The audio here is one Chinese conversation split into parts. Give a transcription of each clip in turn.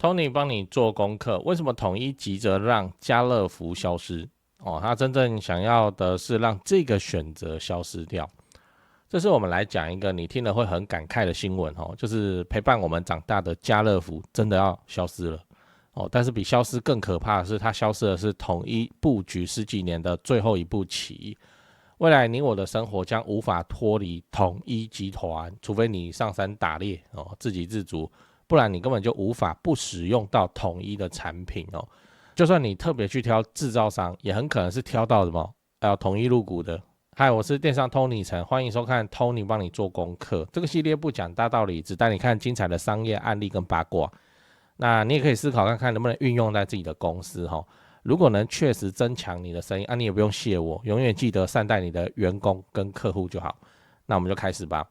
Tony 帮你做功课，为什么统一急着让家乐福消失？他真正想要的是让这个选择消失掉。这是我们来讲一个你听了会很感慨的新闻就是陪伴我们长大的家乐福真的要消失了但是比消失更可怕的是，它消失的是统一布局十几年的最后一步棋。未来你我的生活将无法脱离统一集团，除非你上山打猎自给自足，不然你根本就无法不使用到统一的产品就算你特别去挑制造商，也很可能是挑到什么统一入股的。嗨，我是电商 Tony 陈，欢迎收看 Tony 帮你做功课。这个系列不讲大道理，只带你看精彩的商业案例跟八卦。那你也可以思考看看能不能运用在自己的公司如果能确实增强你的生意你也不用谢我，永远记得善待你的员工跟客户就好。那我们就开始吧。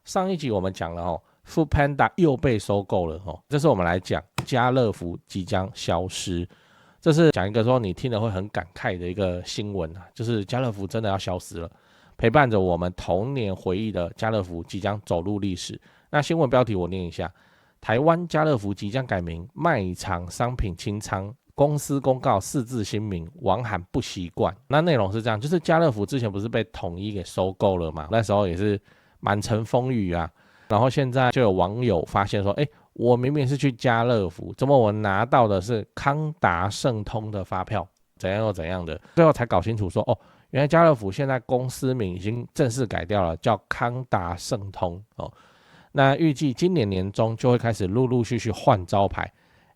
上一集我们讲了Foodpanda 又被收购了这是我们来讲家乐福即将消失。这是讲一个说你听了会很感慨的一个新闻就是家乐福真的要消失了，陪伴着我们童年回忆的家乐福即将走入历史。那新闻标题我念一下：台湾家乐福即将改名，卖场商品清仓，公司公告4字新名，网喊不习惯。那内容是这样，就是家乐福之前不是被统一给收购了嘛，那时候也是满城风雨啊。然后现在就有网友发现说，我明明是去家乐福，怎么我拿到的是康达盛通的发票，怎样又怎样的，最后才搞清楚说，原来家乐福现在公司名已经正式改掉了，叫康达盛通那预计今年年中就会开始陆陆续续换招牌。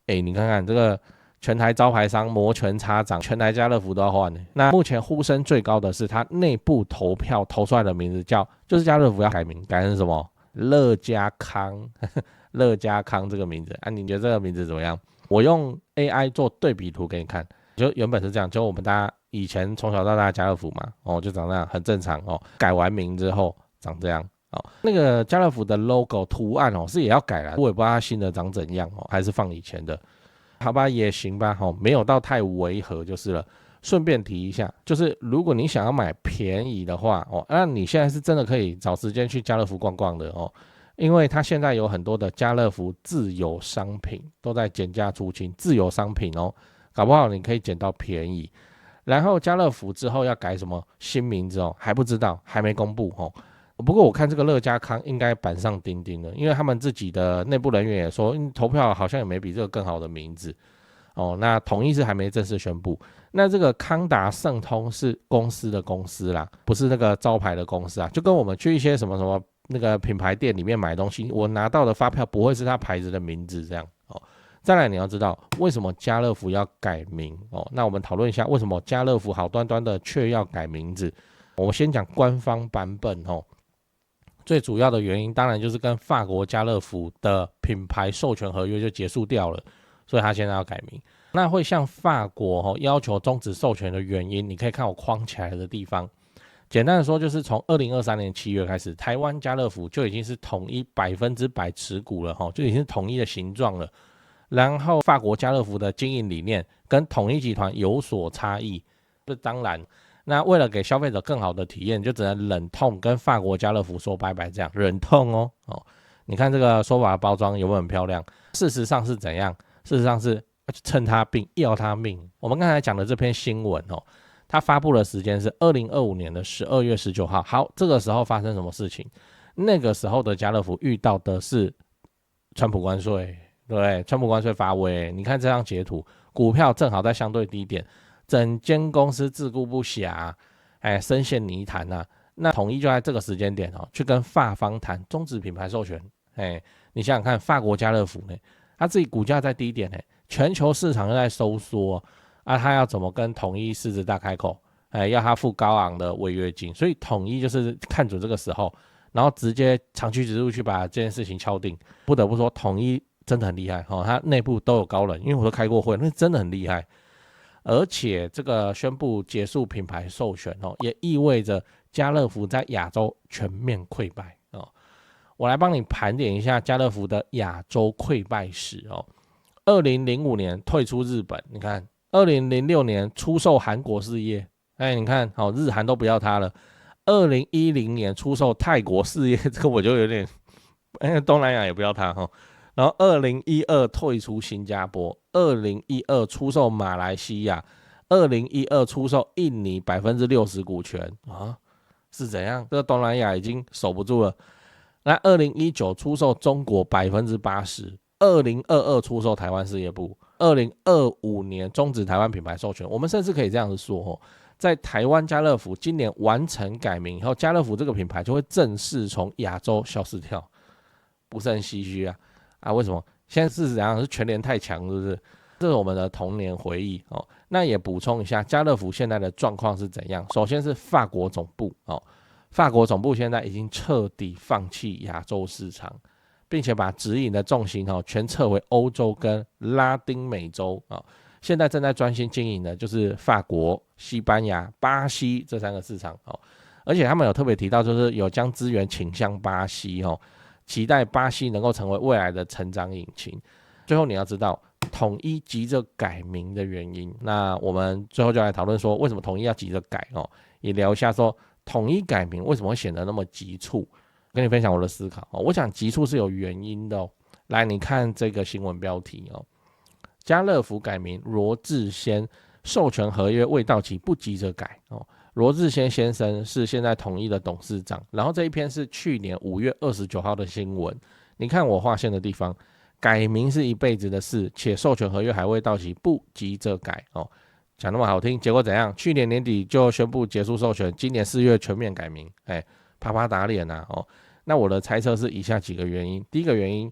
你看看这个全台招牌商摩拳擦掌，全台家乐福都要换。那目前呼声最高的是他内部投票投出来的名字就是家乐福要改名，改成什么？乐家康乐家康这个名字你觉得这个名字怎么样？我用 AI 做对比图给你看，就原本是这样，就我们大家以前从小到大家乐福嘛就长那样，很正常改完名之后长这样那个家乐福的 logo 图案是也要改了，我也不知道它新的长怎样还是放以前的，好吧也行吧没有到太违和就是了。顺便提一下，就是如果你想要买便宜的话那你现在是真的可以找时间去家乐福逛逛的因为它现在有很多的家乐福自有商品都在减价出清，自有商品搞不好你可以捡到便宜。然后家乐福之后要改什么新名字还不知道，还没公布不过我看这个乐家康应该板上钉钉了，因为他们自己的内部人员也说，投票好像也没比这个更好的名字那统一是还没正式宣布。那这个康达盛通是公司的公司啦，不是那个招牌的公司就跟我们去一些什么什么那个品牌店里面买东西，我拿到的发票不会是他牌子的名字这样再来你要知道为什么家乐福要改名那我们讨论一下为什么家乐福好端端的却要改名字。我先讲官方版本最主要的原因当然就是跟法国家乐福的品牌授权合约就结束掉了，所以他现在要改名。那会向法国要求终止授权的原因，你可以看我框起来的地方。简单的说，就是从2023年7月开始，台湾家乐福就已经是统一100%持股了就已经是统一的形状了。然后法国家乐福的经营理念跟统一集团有所差异，这当然。那为了给消费者更好的体验，就只能忍痛跟法国家乐福说拜拜，这样忍痛你看这个说法的包装有没有很漂亮？事实上是怎样？事实上是趁他病要他命。我们刚才讲的这篇新闻它发布的时间是2025年的12月19号。好，这个时候发生什么事情？那个时候的家乐福遇到的是川普关税，对不对？川普关税发威，你看这张截图，股票正好在相对低点，整间公司自顾不暇，深陷泥潭那统一就在这个时间点去跟法方谈终止品牌授权。你想想看，法国家乐福呢，他自己股价在低点全球市场又在收缩他要怎么跟统一狮子大开口？要他付高昂的违约金，所以统一就是看准这个时候，然后直接长驱直入去把这件事情敲定。不得不说，统一真的很厉害他内部都有高人，因为我都开过会，那真的很厉害。而且这个宣布结束品牌授权也意味着家乐福在亚洲全面溃败我来帮你盘点一下家乐福的亚洲溃败史2005年退出日本，你看2006年出售韩国事业，你看日韩都不要它了。2010年出售泰国事业，这个我就有点东南亚也不要它然后2012退出新加坡，2012出售马来西亚，2012出售印尼60%股权啊，是怎样？这个东南亚已经守不住了。那2019出售中国80%，2022出售台湾事业部，2025年终止台湾品牌授权。我们甚至可以这样子说，在台湾家乐福今年完成改名以后，家乐福这个品牌就会正式从亚洲消失掉，不是很唏嘘啊？为什么？现在是怎样？是全联太强，是不是？这是我们的童年回忆哦。那也补充一下，家乐福现在的状况是怎样？首先是法国总部哦。法国总部现在已经彻底放弃亚洲市场，并且把指引的重心全撤回欧洲跟拉丁美洲。现在正在专心经营的就是法国、西班牙、巴西这3个市场。而且他们有特别提到，就是有将资源倾向巴西，期待巴西能够成为未来的成长引擎。最后你要知道统一急着改名的原因，那我们最后就来讨论说为什么统一要急着改，也聊一下说统一改名为什么会显得那么急促，跟你分享我的思考。我想急促是有原因的。来，你看这个新闻标题，家乐福改名，罗志先授权合约未到期不急着改。罗志先先生是现在统一的董事长，然后这一篇是去年5月29号的新闻。你看我划线的地方，改名是一辈子的事，且授权合约还未到期不急着改。讲那么好听，结果怎样？去年年底就宣布结束授权，今年4月全面改名，啪啪打脸啊！那我的猜测是以下几个原因。第一个原因，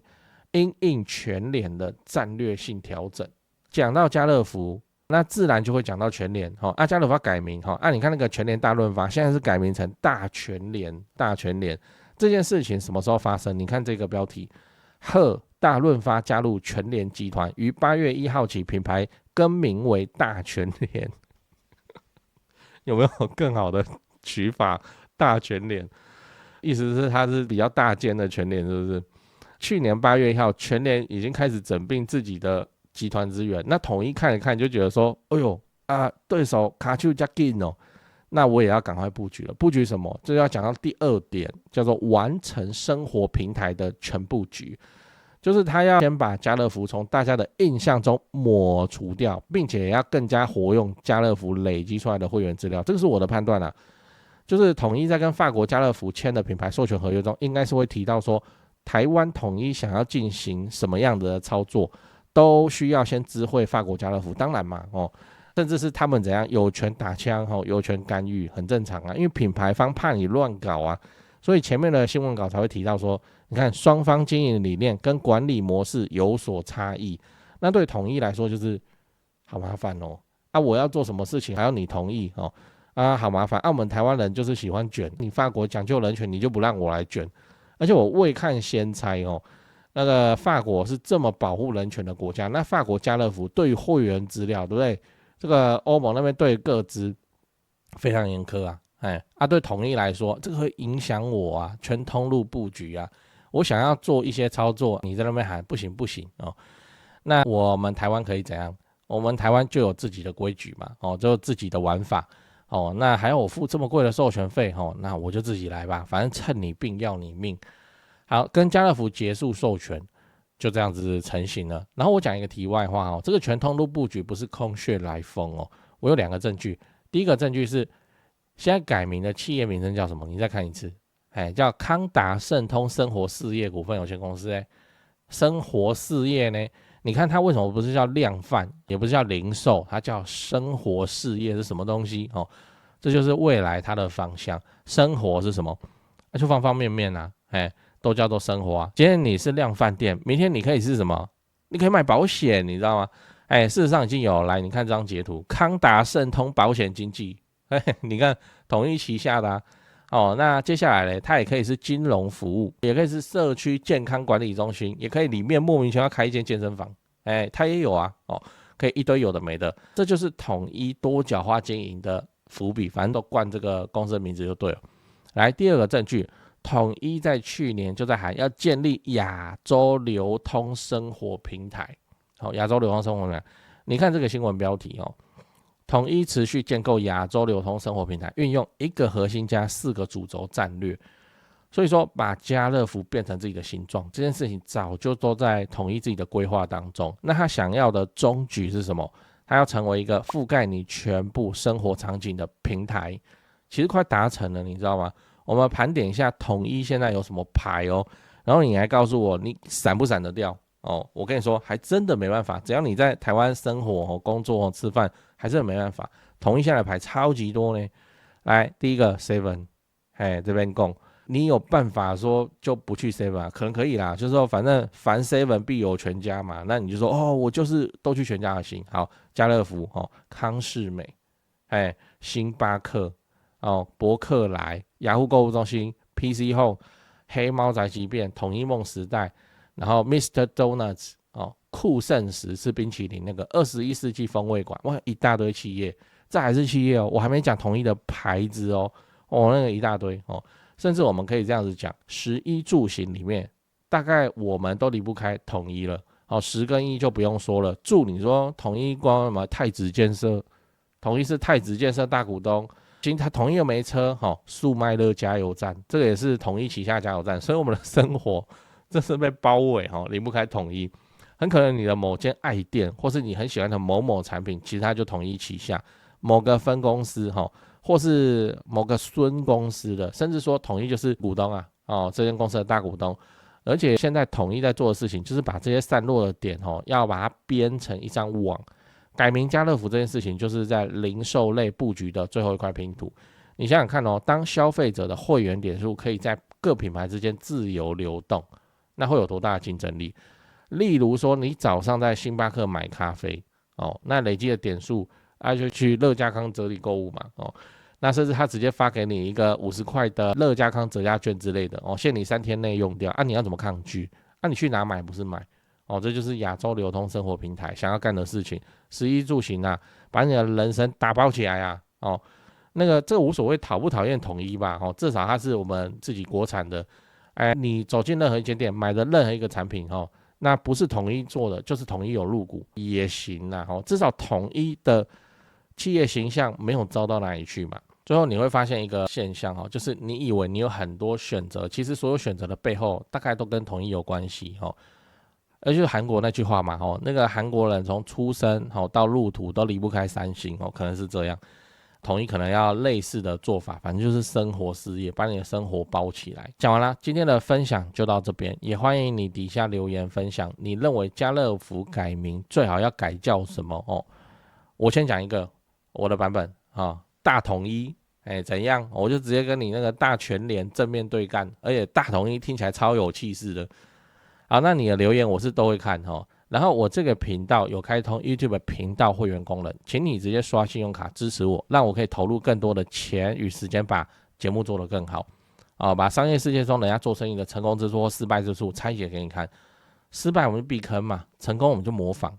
因应全联的战略性调整。讲到家乐福，那自然就会讲到全联。家乐福要改名，你看那个全联大润发，现在是改名成大全联。大全联这件事情什么时候发生？你看这个标题，贺大润发加入全联集团，于8月1号起品牌更名为大全联。有没有更好的取法？大全联意思是它是比较大间的全联，是不是？去年8月1号，全联已经开始整并自己的集团资源。那统一看一看就觉得说，哎呦对手卡丘加紧哦，那我也要赶快布局了。布局什么？这要讲到第2点，叫做完成生活平台的全布局。就是他要先把家乐福从大家的印象中抹除掉，并且也要更加活用家乐福累积出来的会员资料。这个是我的判断啊。就是统一在跟法国家乐福签的品牌授权合约中，应该是会提到说，台湾统一想要进行什么样的操作，都需要先知会法国家乐福。当然嘛，甚至是他们怎样有权打枪，有权干预，很正常啊。因为品牌方怕你乱搞啊，所以前面的新闻稿才会提到说，你看双方经营理念跟管理模式有所差异，那对统一来说就是好麻烦哦。我要做什么事情还要你同意哦。好麻烦。我们台湾人就是喜欢卷，你法国讲究人权，你就不让我来卷。而且我未看先猜哦，那个法国是这么保护人权的国家，那法国家乐福对于会员资料，对不对？这个欧盟那边对个资非常严苛啊。对统一来说，这个会影响我啊，全通路布局啊。我想要做一些操作，你在那边喊不行不行哦。那我们台湾可以怎样？我们台湾就有自己的规矩嘛，就有自己的玩法。那还要我付这么贵的授权费，那我就自己来吧，反正趁你病要你命。好，跟家乐福结束授权，就这样子成型了。然后我讲一个题外话，这个全通路布局不是空穴来风哦。我有2个证据，第一个证据是现在改名的企业名称叫什么？你再看一次，叫康达盛通生活事业股份有限公司。生活事业呢？你看它为什么不是叫量贩，也不是叫零售，它叫生活事业是什么东西？这就是未来它的方向。生活是什么？就方方面面啊，都叫做生活啊。今天你是量贩店，明天你可以是什么？你可以卖保险，你知道吗？事实上已经有。来，你看这张截图，康达盛通保险经纪，你看统一旗下的那接下来呢，它也可以是金融服务，也可以是社区健康管理中心，也可以里面莫名其妙开一间健身房，它也有啊，可以一堆有的没的。这就是统一多角化经营的伏笔，反正都冠这个公司的名字就对了。来，第2个证据，统一在去年就在喊要建立亚洲流通生活平台。亚洲流通生活平台，你看这个新闻标题统一持续建构亚洲流通生活平台，运用1个核心加4个主轴战略。所以说把家乐福变成自己的形状，这件事情早就都在统一自己的规划当中。那他想要的终局是什么？他要成为一个覆盖你全部生活场景的平台，其实快达成了，你知道吗？我们盘点一下统一现在有什么牌哦，然后你还告诉我你闪不闪得掉哦？我跟你说，还真的没办法，只要你在台湾生活、工作、吃饭，还是没办法。统一现在的牌超级多呢。来，第一个 Seven， 这边供。你有办法说就不去 Seven 啊？可能可以啦，就是说反正凡 Seven 必有全家嘛，那你就说哦，我就是都去全家的行。好，家乐福哦，康士美，星巴克哦，博客来、雅虎购物中心、PC Home、黑猫宅急便、统一梦时代，然后 Mr. Donuts 哦，酷盛食是冰淇淋那个21世纪风味馆，哇，一大堆企业，这还是企业哦，我还没讲统一的牌子哦，那个一大堆哦。甚至我们可以这样子讲，食衣住行里面，大概我们都离不开统一了。食跟衣就不用说了，住你说统一光什么太子建设，统一是太子建设大股东，它统一又没车，速卖乐加油站，这个也是统一旗下加油站，所以我们的生活真是被包围，离不开统一。很可能你的某间爱店，或是你很喜欢的某某产品，其实它就统一旗下某个分公司，或是某个孙公司的，甚至说统一就是股东啊，这间公司的大股东。而且现在统一在做的事情，就是把这些散落的点，要把它编成一张网。改名家乐福这件事情，就是在零售类布局的最后一块拼图。你想想看哦，当消费者的会员点数可以在各品牌之间自由流动，那会有多大的竞争力？例如说，你早上在星巴克买咖啡，那累积的点数，就去乐家康折抵购物嘛，那甚至他直接发给你一个50块的乐家康折价券之类的，限你3天内用掉，你要怎么抗拒？你去哪买不是买？这就是亚洲流通生活平台想要干的事情，食衣住行啊，把你的人生打包起来啊，这个无所谓讨不讨厌统一吧，至少它是我们自己国产的，你走进任何一间店买的任何一个产品，那不是统一做的，就是统一有入股也行啦，至少统一的企业形象没有糟到哪里去嘛。最后你会发现一个现象，就是你以为你有很多选择，其实所有选择的背后大概都跟统一有关系，而就是韩国那句话嘛，那个韩国人从出生到入土都离不开三星，可能是这样。统一可能要类似的做法，反正就是生活事业，把你的生活包起来。讲完了，今天的分享就到这边，也欢迎你底下留言分享，你认为家乐福改名最好要改叫什么？我先讲一个我的版本，大统一，怎样？我就直接跟你那个大全联正面对干，而且大统一听起来超有气势的。好，那你的留言我是都会看，然后我这个频道有开通 YouTube 频道会员功能，请你直接刷信用卡支持我，让我可以投入更多的钱与时间把节目做得更好，把商业世界中人家做生意的成功之处或失败之处拆解给你看。失败我们就避坑嘛，成功我们就模仿。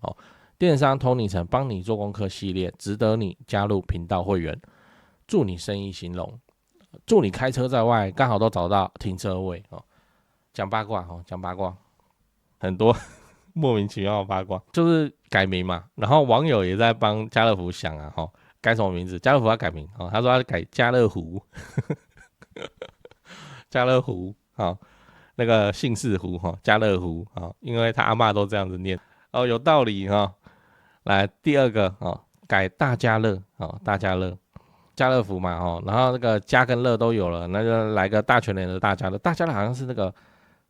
电商偷你城帮你做功课系列，值得你加入频道会员。祝你生意兴隆，祝你开车在外刚好都找到停车位。讲八卦，讲八卦，很多莫名其妙的八卦，就是改名嘛。然后网友也在帮家乐福想啊，改什么名字？家乐福要改名，他说他改家乐湖，家乐湖，那个姓氏湖，家乐湖，因为他阿嬷都这样子念，有道理。来第二个，改大家乐，大家乐，家乐福嘛，然后那个家跟乐都有了，那就来个大全联的大家乐，大家乐好像是那个。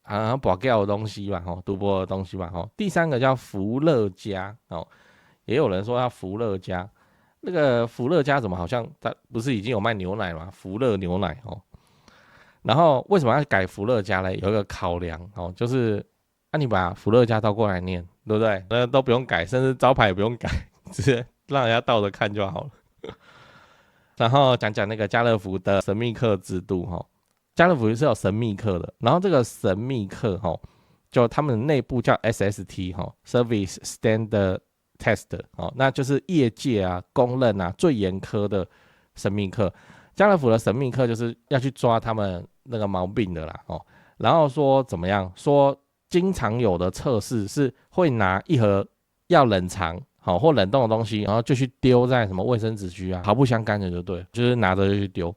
好像保钓的东西吧，赌博的东西吧。第三个叫福乐家，也有人说要福乐家，那个福乐家怎么好像它不是已经有卖牛奶吗？福乐牛奶然后为什么要改福乐家呢？有一个考量就是你把福乐家倒过来念，对不对？那都不用改，甚至招牌也不用改，直接让人家倒着看就好了。然后讲讲那个家乐福的神秘客制度家乐福是有神秘客的，然后这个神秘客就他们内部叫 SST Service Standard Test 那就是业界公认最严苛的神秘客。家乐福的神秘客就是要去抓他们那个毛病的啦然后说怎么样？说经常有的测试是会拿一盒要冷藏或冷冻的东西，然后就去丢在什么卫生纸区毫不相干的就对了，就是拿着就去丢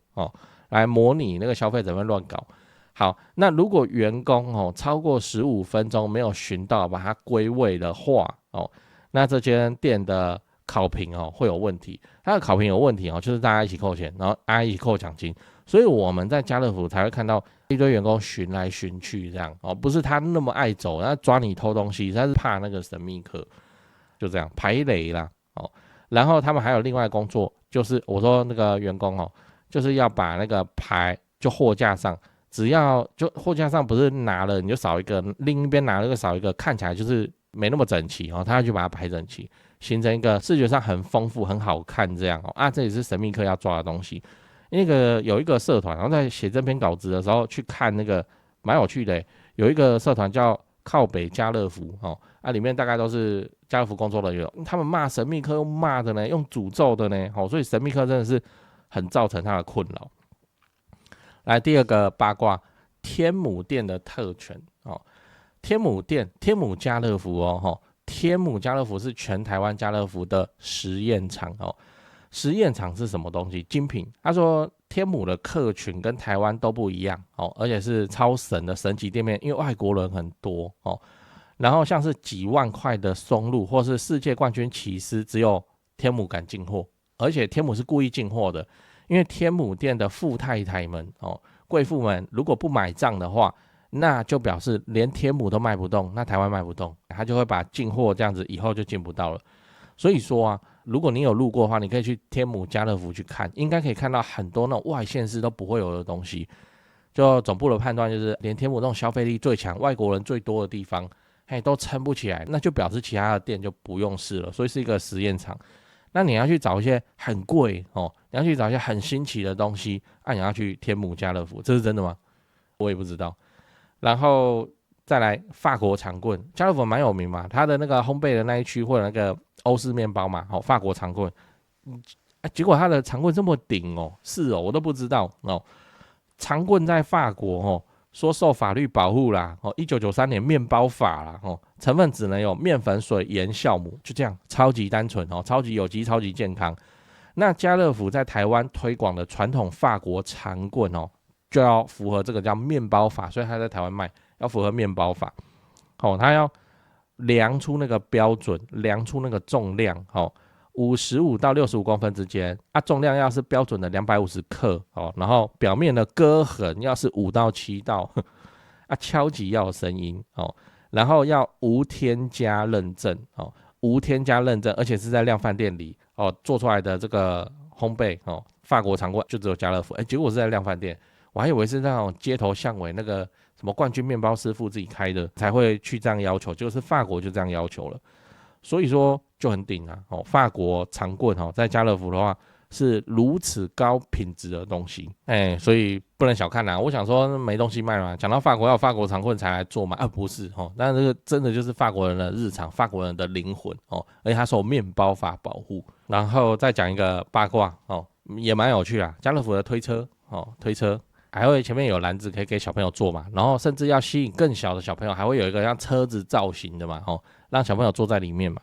来模拟那个消费者会乱搞。好，那如果员工超过15分钟没有巡到把它归位的话那这间店的考评会有问题。它的考评有问题就是大家一起扣钱，然后大家一起扣奖金。所以我们在家乐福才会看到一堆员工巡来巡去这样不是他那么爱走，他抓你偷东西，他是怕那个神秘客，就这样排雷啦然后他们还有另外的工作，就是我说那个员工就是要把那个牌就货架上，只要就货架上不是拿了你就少一个，另一边拿了个少一个，看起来就是没那么整齐他要去把它排整齐，形成一个视觉上很丰富很好看这样这也是神秘客要抓的东西。那个有一个社团，然后在写这篇稿子的时候去看那个蛮有趣的，有一个社团叫靠北家乐福里面大概都是家乐福工作人员，他们骂神秘客用骂的呢，用诅咒的呢所以神秘客真的是很造成他的困扰。来第二个八卦，天母店的特权天母店，天母家乐福天母家乐福是全台湾家乐福的实验场实验场是什么东西？精品。他说天母的客群跟台湾都不一样而且是超神的神级店面，因为外国人很多然后像是几万块的松露或是世界冠军起司，只有天母敢进货，而且天母是故意进货的，因为天母店的富太太们贵妇们如果不买账的话，那就表示连天母都卖不动，那台湾卖不动，他就会把进货这样子以后就进不到了。所以说如果你有路过的话，你可以去天母家乐福去看，应该可以看到很多那种外县市都不会有的东西。就总部的判断就是，连天母那种消费力最强、外国人最多的地方，都撑不起来，那就表示其他的店就不用试了，所以是一个实验场。那你要去找一些很贵你要去找一些很新奇的东西，你要去天母家乐福，这是真的吗？我也不知道。然后再来法国长棍，家乐福蛮有名嘛，它的那个烘焙的那一区或者那个欧式面包嘛法国长棍结果它的长棍这么顶是我都不知道长棍在法国说受法律保护啦1993年面包法啦成分只能有面粉、水、盐、酵母，就这样，超级单纯超级有机、超级健康。那家乐福在台湾推广的传统法国长棍就要符合这个叫面包法，所以它在台湾卖要符合面包法它要量出那个标准，量出那个重量55到65公分之间重量要是标准的250克然后表面的割痕要是5到7道敲击要有声音然后要无添加认证无添加认证，而且是在量贩店里做出来的这个烘焙法国长棍就只有家乐福结果是在量贩店，我还以为是那种街头巷尾那个什么冠军面包师傅自己开的才会去这样要求，就是法国就这样要求了，所以说就很顶法国长棍在家乐福的话是如此高品质的东西所以不能小看我想说没东西卖嘛，讲到法国要有法国长棍才来做嘛不是但这个真的就是法国人的日常，法国人的灵魂而且它受面包法保护。然后再讲一个八卦也蛮有趣啦，家乐福的推车推车还会前面有篮子可以给小朋友坐嘛，然后甚至要吸引更小的小朋友，还会有一个像车子造型的嘛让小朋友坐在里面嘛。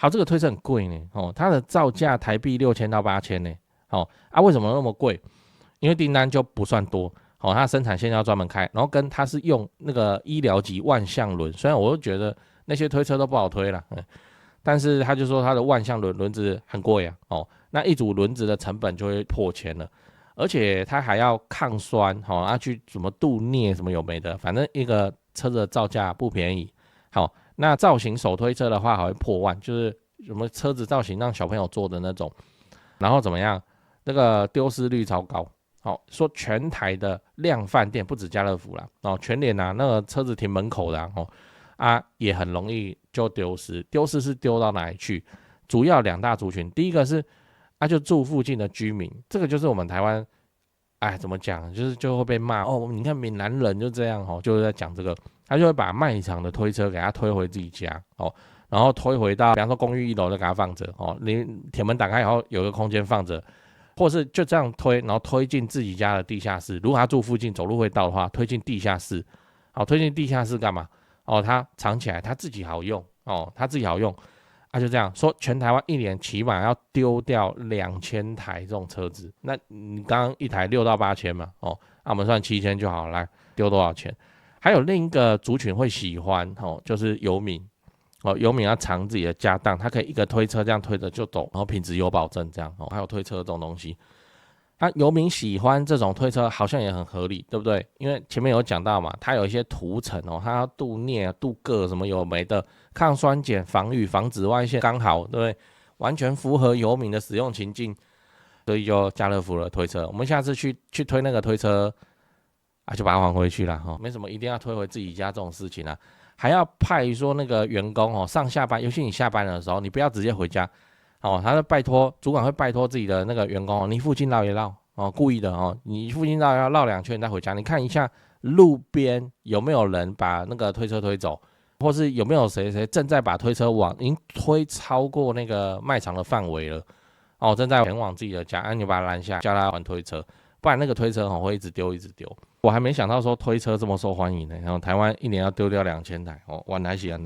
好，这个推车很贵呢它的造价台币6000到8000呢为什么那么贵？因为订单就不算多它生产线要专门开，然后跟它是用那个医疗级万向轮，虽然我就觉得那些推车都不好推啦但是他就说他的万向轮子很贵那一组轮子的成本就会破千了，而且它还要抗酸去什么镀镍什么有没的，反正一个车子的造价不便宜。那造型手推车的话还会破万，就是什么车子造型让小朋友坐的那种，然后怎么样，那个丢失率超高说全台的量贩店不止家乐福啦全联那个车子停门口的也很容易就丢失。丢失是丢到哪里去？主要2大族群，第一个是就住附近的居民，这个就是我们台湾怎么讲，就会被骂你看闽南人就这样就是在讲这个，他就会把卖场的推车给他推回自己家然后推回到比方说公寓1楼就给他放着你铁门打开以后有个空间放着，或是就这样推，然后推进自己家的地下室，如果他住附近走路会到的话，推进地下室推进地下室干嘛他藏起来他自己好用他自己好用就这样说，全台湾一年起码要丢掉2000台这种车子，那你刚刚一台6到8000嘛我们算7000就好，来丢多少钱。还有另一个族群会喜欢就是游民游民要藏自己的家当，他可以一个推车这样推着就走，然后品质有保证这样还有推车这种东西。游民喜欢这种推车好像也很合理，对不对？因为前面有讲到嘛，它有一些涂层它要镀镍、镀铬什么有没的，抗酸碱、防雨、防紫外线，刚好对不对？完全符合游民的使用情境，所以就家乐福的推车。我们下次去推那个推车就把它还回去了没什么一定要推回自己家这种事情还要派说那个员工上下班，尤其你下班的时候，你不要直接回家他会拜托主管会拜托自己的那个员工你附近绕一绕故意的你附近绕2圈再回家，你看一下路边有没有人把那个推车推走，或是有没有谁正在把推车已经推超过那个卖场的范围了正在前往自己的家，你把他拦下，叫他还推车，不然那个推车会一直丢一直丢。我还没想到说推车这么受欢迎呢，台湾一年要丢掉2000台原来是这样。